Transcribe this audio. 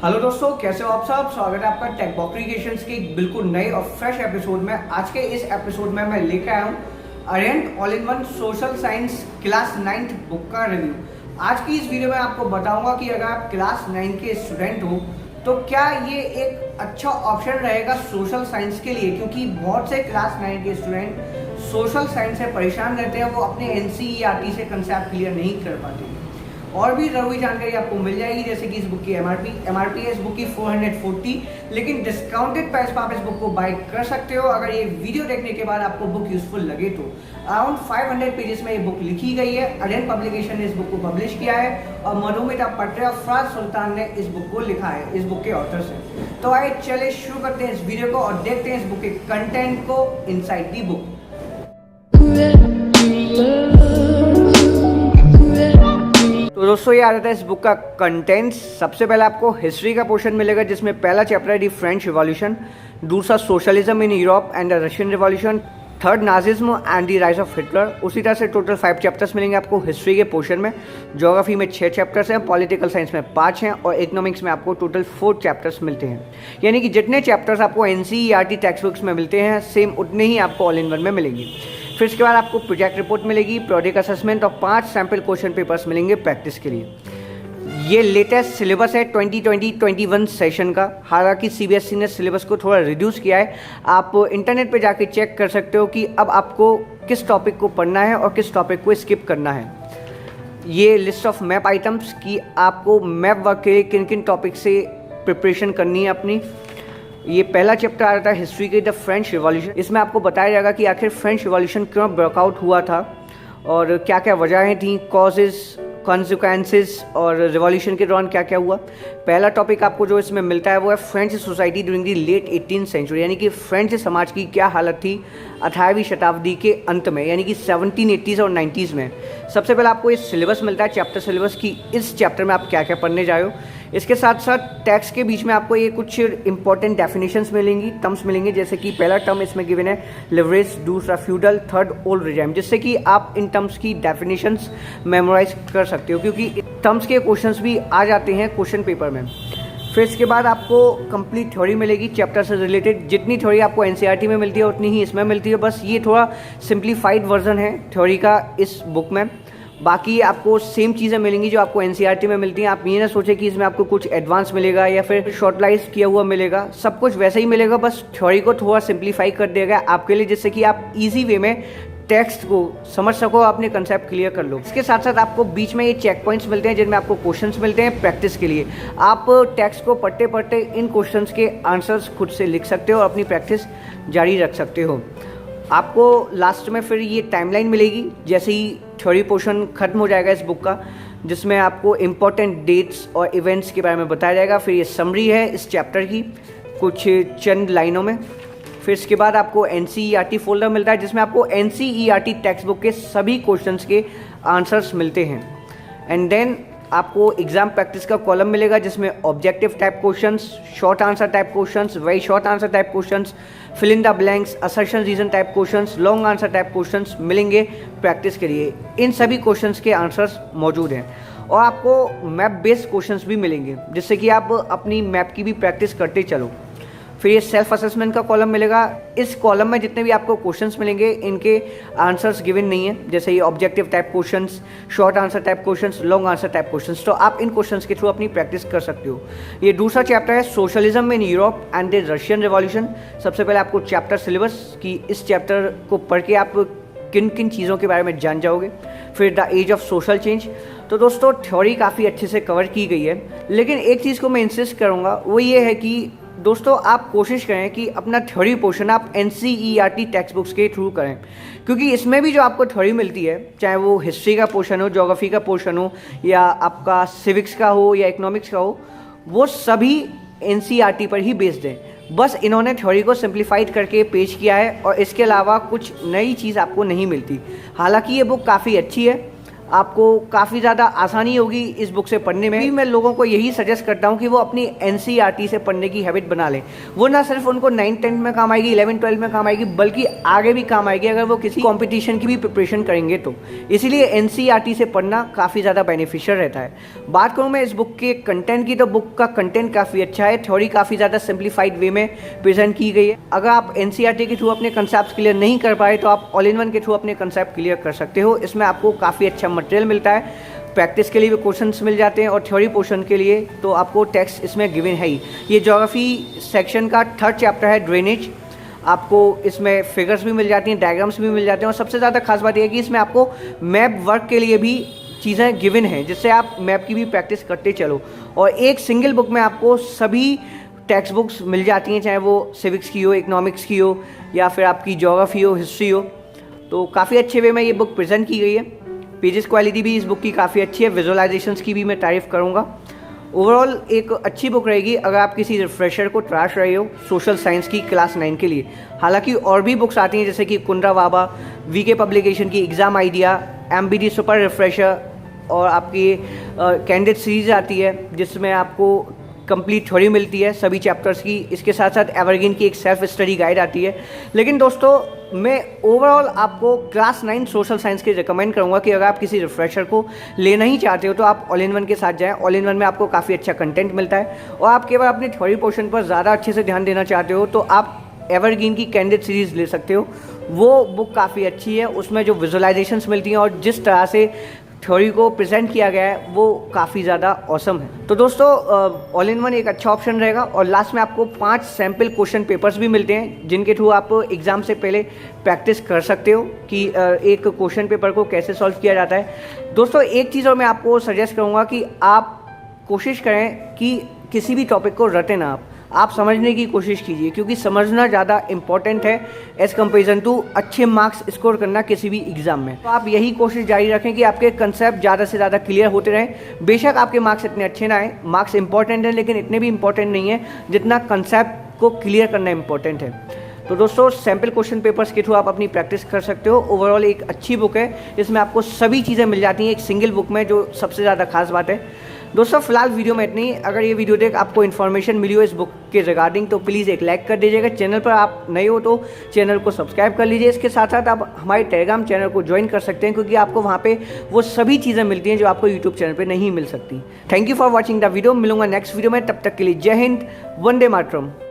Hello दोस्तों, कैसे हो आप सब। स्वागत है आपका टेक बॉक्री क्रिएशंस के एक बिल्कुल नए और फ्रेश एपिसोड में। आज के इस एपिसोड में मैं लेकर आया हूँ Arihant all in one social science class 9th book का रिव्यू। आज की इस वीडियो में आपको बताऊंगा कि अगर आप क्लास 9 के स्टूडेंट हो तो क्या ये एक अच्छा ऑप्शन रहेगा सोशल साइंस के लिए, क्योंकि बहुत से क्लास 9 के स्टूडेंट सोशल साइंस से परेशान रहते हैं, वो अपने एनसीईआरटी से कंसेप्ट क्लियर नहीं कर पाते। और भी ज़रूरी जानकारी आपको मिल जाएगी, जैसे कि इस बुक की एमआरपी है इस बुक की 440, लेकिन डिस्काउंटेड प्राइस पर आप इस बुक को बाय कर सकते हो अगर ये वीडियो देखने के बाद आपको बुक यूजफुल लगे तो। अराउंड 500 पेजेस में ये बुक लिखी गई है। अरिहंत पब्लिकेशन ने इस बुक को पब्लिश किया है और मधुमिता पटरा फराज सुल्तान ने इस बुक को लिखा है, इस बुक के ऑथर से। तो आइए चले शुरू करते हैं इस वीडियो को और देखते हैं इस बुक के कंटेंट को इनसाइड दी बुक। तो दोस्तों, ये आ जाता है इस बुक का कंटेंट्स। सबसे पहले आपको हिस्ट्री का पोर्शन मिलेगा, जिसमें पहला चैप्टर है दी फ्रेंच रिवॉल्यूशन, दूसरा socialism in Europe and the Russian revolution, third Nazism and the rise of Hitler. उसी तरह से टोटल 5 चैप्टर्स मिलेंगे आपको हिस्ट्री के पोर्शन में। ज्योग्राफी में 6 चैप्टर्स हैं, पॉलिटिकल साइंस में 5 हैं और इकोनॉमिक्स में आपको टोटल 4 चैप्टर्स मिलते हैं। यानी कि जितने चैप्टर्स आपको एनसीईआरटी टेक्स्ट बुक्स में मिलते हैं, सेम उतने ही आपको ऑल इन वन में मिलेंगे। फिर इसके बाद आपको प्रोजेक्ट रिपोर्ट मिलेगी, प्रोजेक्ट असेसमेंट और 5 सैम्पल क्वेश्चन पेपर्स मिलेंगे प्रैक्टिस के लिए। ये लेटेस्ट सिलेबस है 2020-21 सेशन का। हालांकि सीबीएसई ने सिलेबस को थोड़ा रिड्यूस किया है। आप इंटरनेट पे जाके चेक कर सकते हो कि अब आपको किस टॉपिक को पढ़ना है और किस टॉपिक को स्किप करना है। ये लिस्ट ऑफ मैप आइटम्स की आपको मैप वर्क के लिए किन किन टॉपिक से प्रिपरेशन करनी है अपनी। ये पहला चैप्टर आ रहा था हिस्ट्री के द फ्रेंच रिवॉल्यूशन। इसमें आपको बताया जाएगा कि आखिर फ्रेंच रिवॉल्यूशन क्यों ब्रेकआउट हुआ था और क्या क्या वजहें थी, कॉजेज, कॉन्सिक्वेंसेस और रिवॉल्यूशन के दौरान क्या क्या हुआ। पहला टॉपिक आपको जो इसमें मिलता है वो है French society during the late 18th century, यानी कि फ्रेंच समाज की क्या हालत थी 18वीं शताब्दी के अंत में, यानी कि 1780s और 90s में। सबसे पहले आपको ये सिलेबस मिलता है, चैप्टर सिलेबस की इस चैप्टर में आप क्या क्या पढ़ने जा रहे हो। इसके साथ साथ टेक्स्ट के बीच में आपको ये कुछ इंपॉर्टेंट डेफिनेशंस मिलेंगी, टर्म्स मिलेंगे, जैसे कि पहला टर्म इसमें गिवन है लिवरेज, दूसरा फ्यूडल, थर्ड ओल्ड रिजाइम, जिससे कि आप इन टर्म्स की डेफिनेशंस मेमोराइज कर सकते हो, क्योंकि टर्म्स के क्वेश्चंस भी आ जाते हैं क्वेश्चन पेपर में। फिर इसके बाद आपको कंप्लीट थ्योरी मिलेगी चैप्टर से रिलेटेड। जितनी थ्योरी आपको एनसीईआरटी में मिलती है उतनी ही इसमें मिलती है, बस ये थोड़ा सिंप्लीफाइड वर्जन है थ्योरी का इस बुक में। बाकी आपको सेम चीज़ें मिलेंगी जो आपको एनसीईआरटी में मिलती हैं। आप ये ना सोचें कि इसमें आपको कुछ एडवांस मिलेगा या फिर शॉर्टलाइज किया हुआ मिलेगा, सब कुछ वैसा ही मिलेगा, बस थ्योरी को थोड़ा सिंप्लीफाई कर दिया गया आपके लिए, जिससे कि आप इजी वे में टेक्स्ट को समझ सको, अपने कंसेप्ट क्लियर कर लो। इसके साथ साथ आपको बीच में ये चेक पॉइंट्स मिलते हैं जिनमें आपको क्वेश्चंस मिलते हैं प्रैक्टिस के लिए। आप टेक्स्ट को पढ़ते पढ़ते इन क्वेश्चंस के आंसर्स खुद से लिख सकते हो और अपनी प्रैक्टिस जारी रख सकते हो। आपको लास्ट में फिर ये टाइमलाइन मिलेगी जैसे ही थ्योरी पोर्शन खत्म हो जाएगा इस बुक का, जिसमें आपको इम्पोर्टेंट डेट्स और इवेंट्स के बारे में बताया जाएगा। फिर ये समरी है इस चैप्टर की कुछ चंद लाइनों में। फिर इसके बाद आपको एनसीईआरटी फोल्डर मिलता है, जिसमें आपको एनसीईआरटी टेक्स्ट बुक के सभी क्वेश्चंस के आंसर्स मिलते हैं। एंड देन आपको एग्जाम प्रैक्टिस का कॉलम मिलेगा, जिसमें objective type questions, short answer type questions, very short answer type questions, fill in the blanks, assertion reason type questions, long answer type questions मिलेंगे practice के लिए। इन सभी क्वेश्चंस के answers मौजूद हैं और आपको मैप बेस्ड क्वेश्चंस भी मिलेंगे, जिससे कि आप अपनी मैप की भी प्रैक्टिस करते चलो। फिर ये सेल्फ असेसमेंट का कॉलम मिलेगा। इस कॉलम में जितने भी आपको क्वेश्चंस मिलेंगे इनके आंसर्स गिवन नहीं है, जैसे ये objective type questions, short answer type questions, long answer type questions, तो आप इन क्वेश्चंस के थ्रू अपनी प्रैक्टिस कर सकते हो। ये दूसरा चैप्टर है socialism in Europe and the Russian revolution. सबसे पहले आपको चैप्टर सिलेबस की इस चैप्टर को पढ़ के आप किन किन चीज़ों के बारे में जान जाओगे। फिर the age of social change. तो दोस्तों, थ्योरी काफ़ी अच्छे से कवर की गई है, लेकिन एक चीज़ को मैं इंसिस्ट करूँगा वो ये है कि दोस्तों आप कोशिश करें कि अपना थ्योरी पोर्शन आप एनसीईआरटी टेक्स्ट बुक्स के थ्रू करें, क्योंकि इसमें भी जो आपको थ्योरी मिलती है, चाहे वो हिस्ट्री का पोर्शन हो, ज्योग्राफी का पोर्शन हो, या आपका सिविक्स का हो या इकोनॉमिक्स का हो, वो सभी एनसीईआरटी पर ही बेस्ड है। बस इन्होंने थ्योरी को सिंप्लीफाइड करके पेश किया है और इसके अलावा कुछ नई चीज़ आपको नहीं मिलती। हालांकि ये बुक काफ़ी अच्छी है, आपको काफ़ी ज़्यादा आसानी होगी इस बुक से पढ़ने में। मैं लोगों को यही सजेस्ट करता हूँ कि वो अपनी NCERT से पढ़ने की हैबिट बना लें। वो ना सिर्फ उनको 9th-10th में काम आएगी, 11th-12th में काम आएगी, बल्कि आगे भी काम आएगी अगर वो किसी कॉम्पिटिशन की भी प्रिपरेशन करेंगे तो। इसीलिए NCERT से पढ़ना काफ़ी ज़्यादा बेनिफिशियल रहता है। बात करूँ मैं इस बुक के कंटेंट की, तो बुक का कंटेंट काफ़ी अच्छा है। थ्योरी काफ़ी ज़्यादा सिंप्लीफाइड वे में प्रेजेंट की गई है। अगर आप NCERT के थ्रू अपने कंसेप्ट क्लियर नहीं कर पाए तो आप ऑल इन वन के थ्रू अपने कंसेप्ट क्लियर कर सकते हो। इसमें आपको काफ़ी अच्छा मटेरियल मिलता है, प्रैक्टिस के लिए भी क्वेश्चंस मिल जाते हैं, और थ्योरी पोर्शन के लिए तो आपको टेक्स्ट इसमें गिवन है ही। ये ज्योग्राफी सेक्शन का 3rd चैप्टर है, ड्रेनेज। आपको इसमें फिगर्स भी मिल जाती हैं, डायग्राम्स भी मिल जाते हैं, और सबसे ज़्यादा खास बात यह है कि इसमें आपको मैप वर्क के लिए भी चीज़ें गिवन हैं, जिससे आप मैप की भी प्रैक्टिस करते चलो। और एक सिंगल बुक में आपको सभी टेक्स्ट बुक्स मिल जाती हैं, चाहे वो सिविक्स की हो, इकोनॉमिक्स की हो, या फिर आपकी ज्योग्राफी हो, हिस्ट्री हो। तो काफ़ी अच्छे वे में ये बुक प्रेजेंट की गई है। पेजेस क्वालिटी भी इस बुक की काफ़ी अच्छी है, विजुअलाइजेशंस की भी मैं तारीफ़ करूँगा। ओवरऑल एक अच्छी बुक रहेगी अगर आप किसी रिफ्रेशर को तलाश रहे हो सोशल साइंस की क्लास 9 के लिए। हालांकि और भी बुक्स आती हैं, जैसे कि कुंद्रा वाबा, VK पब्लिकेशन की exam idea, MBD super refresher, और आपकी कैंडिडेट सीरीज आती है जिसमें आपको कंप्लीट थ्योरी मिलती है सभी चैप्टर्स की। इसके साथ साथ एवरग्रीन की एक सेल्फ स्टडी गाइड आती है। लेकिन दोस्तों, मैं ओवरऑल आपको क्लास 9 सोशल साइंस के रिकमेंड करूंगा कि अगर आप किसी रिफ्रेशर को लेना ही चाहते हो तो आप ऑल इन वन के साथ जाएं। ऑल इन वन में आपको काफ़ी अच्छा कंटेंट मिलता है, और आप केवल अपने थ्योरी पोर्शन पर ज़्यादा अच्छे से ध्यान देना चाहते हो तो आप एवरग्रीन की कैंडिडेट सीरीज़ ले सकते हो। वो बुक काफ़ी अच्छी है, उसमें जो विजुअलाइजेशंस मिलती हैं और जिस तरह से थ्योरी को प्रेजेंट किया गया है वो काफ़ी ज़्यादा ऑसम है। तो दोस्तों, ऑल इन वन एक अच्छा ऑप्शन रहेगा। और लास्ट में आपको 5 सैम्पल क्वेश्चन पेपर्स भी मिलते हैं, जिनके थ्रू आप एग्ज़ाम से पहले प्रैक्टिस कर सकते हो कि एक क्वेश्चन पेपर को कैसे सॉल्व किया जाता है। दोस्तों, एक चीज़ और मैं आपको सजेस्ट करूँगा कि आप कोशिश करें कि किसी भी टॉपिक को रटें ना, आप समझने की कोशिश कीजिए, क्योंकि समझना ज़्यादा इंपॉर्टेंट है एज़ कंपेरिजन टू अच्छे मार्क्स स्कोर करना किसी भी एग्जाम में। तो आप यही कोशिश जारी रखें कि आपके कंसेप्ट ज़्यादा से ज़्यादा क्लियर होते रहें। बेशक आपके मार्क्स इतने अच्छे ना आए, मार्क्स इंपॉर्टेंट है, लेकिन इतने भी इंपॉर्टेंट नहीं है जितना कंसेप्ट को क्लियर करना इंपॉर्टेंट है। तो दोस्तों, सैम्पल क्वेश्चन पेपर्स के थ्रू आप अपनी प्रैक्टिस कर सकते हो। ओवरऑल एक अच्छी बुक है, जिसमें आपको सभी चीज़ें मिल जाती हैं एक सिंगल बुक में, जो सबसे ज़्यादा खास बात है। दोस्तों, फिलहाल वीडियो में इतनी। अगर ये वीडियो देख आपको इन्फॉर्मेशन मिली हो इस बुक के रिगार्डिंग तो प्लीज़ एक लाइक कर दीजिएगा। चैनल पर आप नए हो तो चैनल को सब्सक्राइब कर लीजिए। इसके साथ साथ आप हमारे टेलीग्राम चैनल को ज्वाइन कर सकते हैं, क्योंकि आपको वहाँ पे वो सभी चीज़ें मिलती हैं जो आपको यूट्यूब चैनल पर नहीं मिल सकती। Thank you for watching the video. मिलूंगा नेक्स्ट वीडियो में, तब तक के लिए जय हिंद, वंदे मातरम।